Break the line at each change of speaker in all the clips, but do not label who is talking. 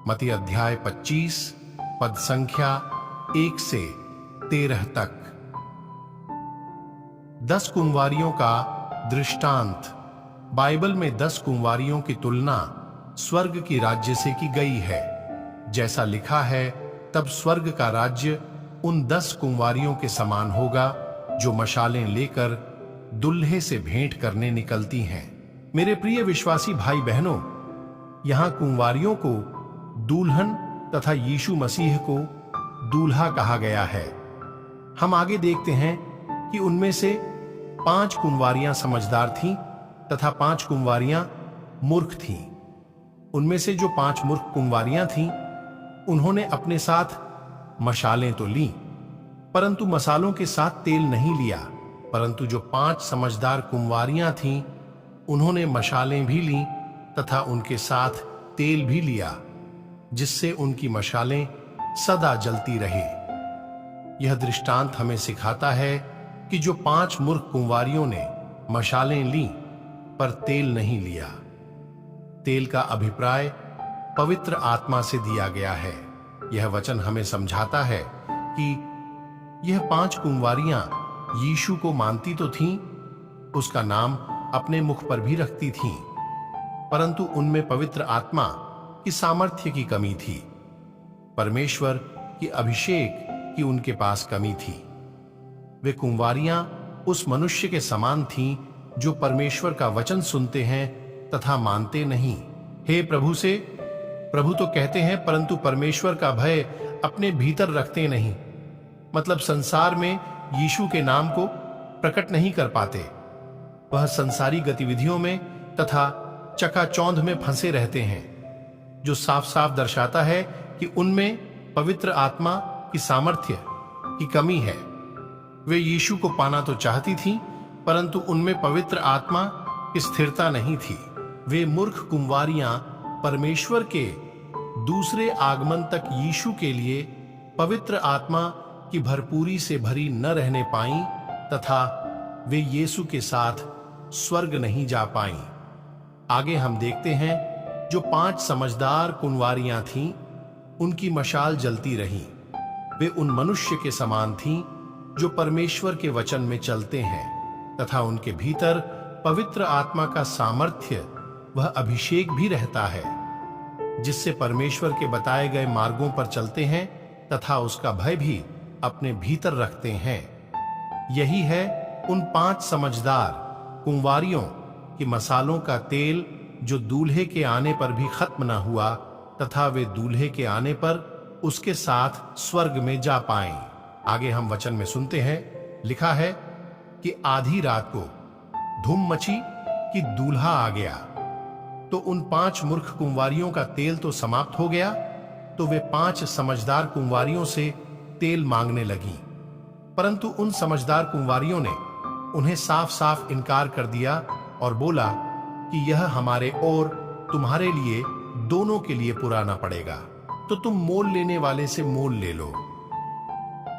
मत्ती अध्याय 25 पद संख्या 1 से 13 तक। 10 कुंवारियों का दृष्टांत। बाइबल में 10 कुंवारियों की तुलना स्वर्ग की राज्य से की गई है। जैसा लिखा है, तब स्वर्ग का राज्य उन 10 कुंवारियों के समान होगा जो मशालें लेकर दुल्हे से भेंट करने निकलती हैं। मेरे प्रिय विश्वासी भाई बहनों, यहां कुंवारियों को दुल्हन तथा यीशु मसीह को दूल्हा कहा गया है। हम आगे देखते हैं कि उनमें से 5 कुंवारियां समझदार थीं तथा 5 कुंवारियां मूर्ख थीं। उनमें से जो 5 मूर्ख कुंवारियां थीं, उन्होंने अपने साथ मशालें तो लीं, परंतु मसालों के साथ तेल नहीं लिया। परंतु जो 5 समझदार कुंवारियां थीं, उन्होंने मशालें भी लीं तथा उनके साथ तेल भी लिया, जिससे उनकी मशालें सदा जलती रहे। यह दृष्टांत हमें सिखाता है कि जो 5 मूर्ख कुंवारियों ने मशालें लीं पर तेल नहीं लिया। तेल का अभिप्राय पवित्र आत्मा से दिया गया है। यह वचन हमें समझाता है कि यह 5 कुंवारियां यीशु को मानती तो थीं, उसका नाम अपने मुख पर भी रखती थीं, परंतु उनमें पवित्र आत्मा की सामर्थ्य की कमी थी। परमेश्वर की अभिषेक की उनके पास कमी थी। वे कुंवारियां उस मनुष्य के समान थीं जो परमेश्वर का वचन सुनते हैं तथा मानते नहीं। हे प्रभु तो कहते हैं, परंतु परमेश्वर का भय अपने भीतर रखते नहीं। मतलब संसार में यीशु के नाम को प्रकट नहीं कर पाते। वह संसारी गतिविधियों में तथा चकाचौंध में फंसे रहते हैं, जो साफ साफ दर्शाता है कि उनमें पवित्र आत्मा की सामर्थ्य की कमी है। वे यीशु को पाना तो चाहती थीं, परंतु उनमें पवित्र आत्मा की स्थिरता नहीं थी। वे मूर्ख कुंवारियां परमेश्वर के दूसरे आगमन तक यीशु के लिए पवित्र आत्मा की भरपूरी से भरी न रहने पाईं तथा वे यीशु के साथ स्वर्ग नहीं जा पाईं। आगे हम देखते हैं, जो 5 समझदार कुंवारियां थीं, उनकी मशाल जलती रही। वे उन मनुष्य के समान थीं जो परमेश्वर के वचन में चलते हैं तथा उनके भीतर पवित्र आत्मा का सामर्थ्य वह अभिषेक भी रहता है, जिससे परमेश्वर के बताए गए मार्गों पर चलते हैं तथा उसका भय भी अपने भीतर रखते हैं। यही है उन 5 समझदार कुंवारियों की मसालों का तेल, जो दूल्हे के आने पर भी खत्म न हुआ तथा वे दूल्हे के आने पर उसके साथ स्वर्ग में जा पाएं। आगे हम वचन में सुनते हैं, लिखा है कि आधी रात को धूम मची कि दूल्हा आ गया। तो उन 5 मूर्ख कुंवारियों का तेल तो समाप्त हो गया, तो वे 5 समझदार कुंवारियों से तेल मांगने लगीं। परंतु उन समझदार कुंवारियों ने उन्हें साफ साफ इनकार कर दिया और बोला कि यह हमारे और तुम्हारे लिए दोनों के लिए पुराना पड़ेगा, तो तुम मोल लेने वाले से मोल ले लो।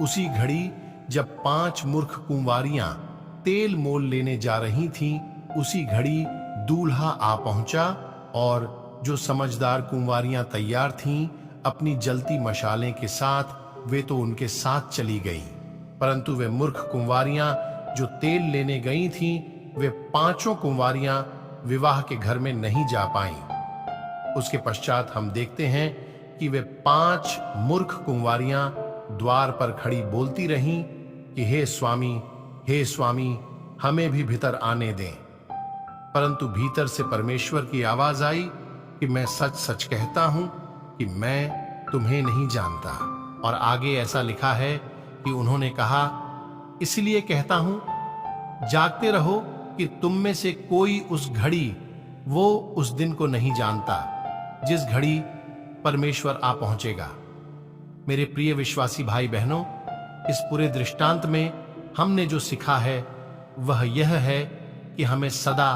उसी घड़ी जब 5 मूर्ख कुंवारियां तेल मोल लेने जा रही थीं, उसी घड़ी दूल्हा आ पहुंचा और जो समझदार कुंवारियां तैयार थीं अपनी जलती मशालें के साथ, वे तो उनके साथ चली गईं। परंतु वे मूर्ख कुंवारियां जो तेल लेने गई थीं, वे 5 कुंवारियां विवाह के घर में नहीं जा पाईं। उसके पश्चात हम देखते हैं कि वे 5 मूर्ख कुंवारियां द्वार पर खड़ी बोलती रहीं कि हे स्वामी, हमें भी भीतर आने दें। परंतु भीतर से परमेश्वर की आवाज आई कि मैं सच सच कहता हूं कि मैं तुम्हें नहीं जानता। और आगे ऐसा लिखा है कि उन्होंने कहा, इसलिए कहता हूं, जागते रहो कि तुम में से कोई उस दिन को नहीं जानता जिस घड़ी परमेश्वर आ पहुंचेगा। मेरे प्रिय विश्वासी भाई बहनों, इस पूरे दृष्टांत में हमने जो सीखा है वह यह है कि हमें सदा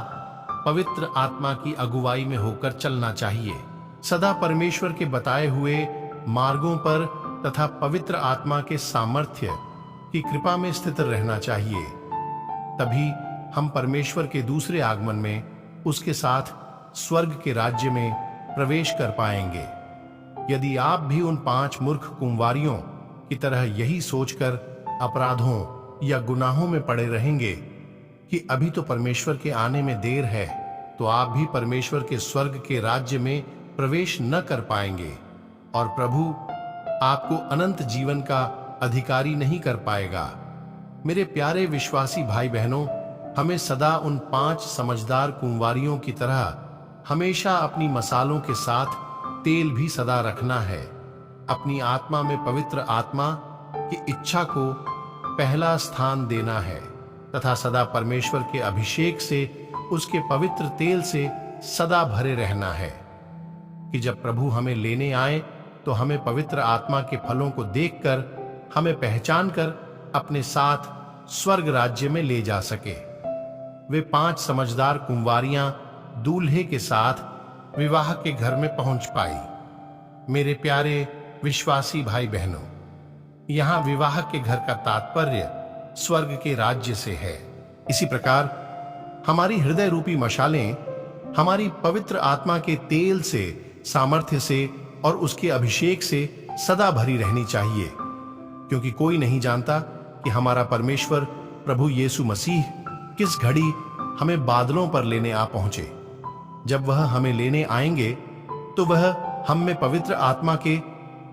पवित्र आत्मा की अगुवाई में होकर चलना चाहिए। सदा परमेश्वर के बताए हुए मार्गों पर तथा पवित्र आत्मा के सामर्थ्य की कृपा में स्थित रहना चाहिए। तभी हम परमेश्वर के दूसरे आगमन में उसके साथ स्वर्ग के राज्य में प्रवेश कर पाएंगे। यदि आप भी उन 5 मूर्ख कुंवारियों की तरह यही सोचकर अपराधों या गुनाहों में पड़े रहेंगे कि अभी तो परमेश्वर के आने में देर है, तो आप भी परमेश्वर के स्वर्ग के राज्य में प्रवेश न कर पाएंगे और प्रभु आपको अनंत जीवन का अधिकारी नहीं कर पाएगा। मेरे प्यारे विश्वासी भाई बहनों, हमें सदा उन 5 समझदार कुंवारियों की तरह हमेशा अपनी मसालों के साथ तेल भी सदा रखना है। अपनी आत्मा में पवित्र आत्मा की इच्छा को पहला स्थान देना है तथा सदा परमेश्वर के अभिषेक से, उसके पवित्र तेल से सदा भरे रहना है कि जब प्रभु हमें लेने आए तो हमें पवित्र आत्मा के फलों को देखकर, हमें पहचान कर अपने साथ स्वर्ग राज्य में ले जा सके। वे 5 समझदार कुंवारियां दूल्हे के साथ विवाह के घर में पहुंच पाई। मेरे प्यारे विश्वासी भाई बहनों, यहां विवाह के घर का तात्पर्य स्वर्ग के राज्य से है। इसी प्रकार हमारी हृदय रूपी मशालें हमारी पवित्र आत्मा के तेल से, सामर्थ्य से और उसके अभिषेक से सदा भरी रहनी चाहिए, क्योंकि कोई नहीं जानता कि हमारा परमेश्वर प्रभु यीशु मसीह किस घड़ी हमें बादलों पर लेने आ पहुंचे। जब वह हमें लेने आएंगे तो वह हम में पवित्र आत्मा के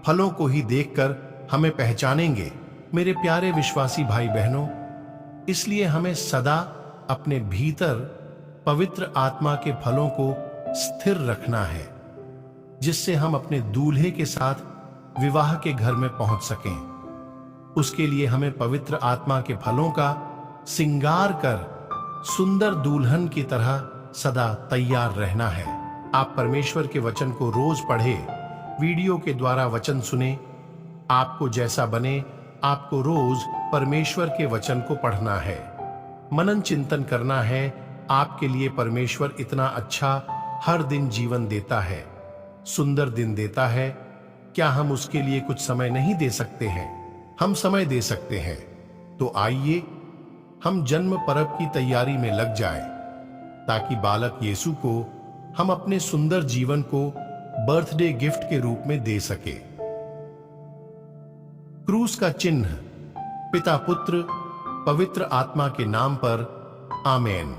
फलों को ही देखकर हमें पहचानेंगे। मेरे प्यारे विश्वासी भाई बहनों, इसलिए हमें सदा अपने भीतर पवित्र आत्मा के फलों को स्थिर रखना है, जिससे हम अपने दूल्हे के साथ विवाह के घर में पहुंच सकें। उसके लिए हमें पवित्र आत्मा के फलों का सिंगार कर सुंदर दुल्हन की तरह सदा तैयार रहना है। आप परमेश्वर के वचन को रोज पढ़े, वीडियो के द्वारा वचन सुने। आपको जैसा बने, आपको रोज परमेश्वर के वचन को पढ़ना है, मनन चिंतन करना है। आपके लिए परमेश्वर इतना अच्छा हर दिन जीवन देता है, सुंदर दिन देता है। क्या हम उसके लिए कुछ समय नहीं दे सकते हैं? हम समय दे सकते हैं। तो आइए हम जन्म पर्व की तैयारी में लग जाएं, ताकि बालक यीशु को हम अपने सुंदर जीवन को बर्थडे गिफ्ट के रूप में दे सके। क्रूस का चिन्ह पिता, पुत्र, पवित्र आत्मा के नाम पर। आमेन।